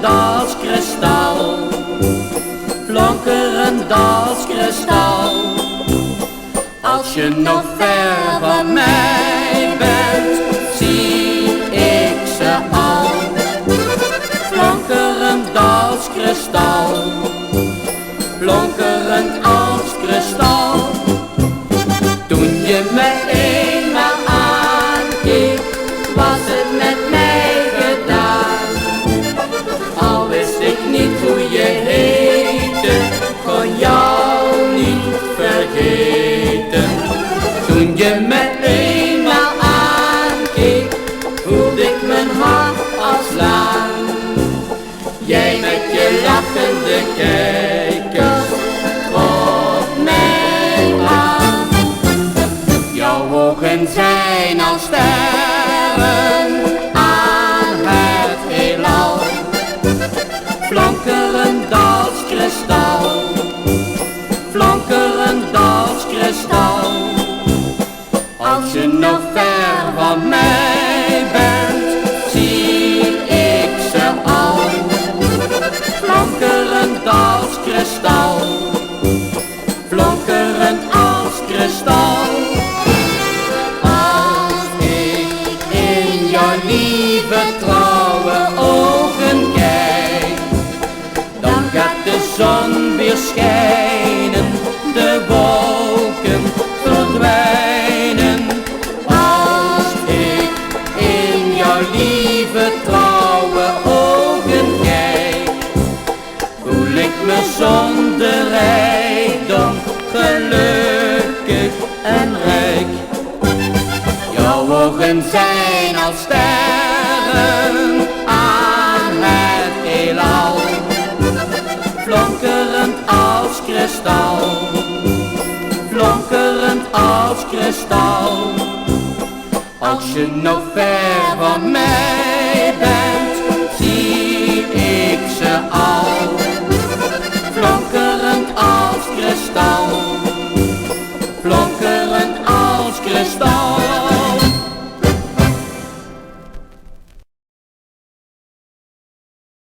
flonkerend als kristal, flonkerend als kristal. Als je nog ver van mij bent, zie ik ze al, flonkerend als kristal, flonkerend als kristal. Toen je me eenmaal aankeek, was het met mij gedaan. Al wist ik niet hoe je heette, kon jou niet vergeten. Toen je me eenmaal aankeek, voelde ik mijn hart al slaan. Jij met je lachende kijkers op mij aan. Jouw ogen zijn als sterren aan het heelal, flonkerend als kristal, flonkerend als kristal. Als je nog ver van mij bent, zie ik ze al, flonkerend als kristal, flonkerend als kristal. Als ik in jouw lieve trouwe ogen kijk, dan gaat de zon weer schijnen, de wolken verdwijnen. Als ik in jouw lieve trouwe ogen kijk, voel ik me zonder rijkdom gelukkig en rijk. Jouw ogen zijn als sterren aan het heelal, flonkerend als kristal, flonkerend als kristal. Als je nog ver van mij bent, zie ik ze al,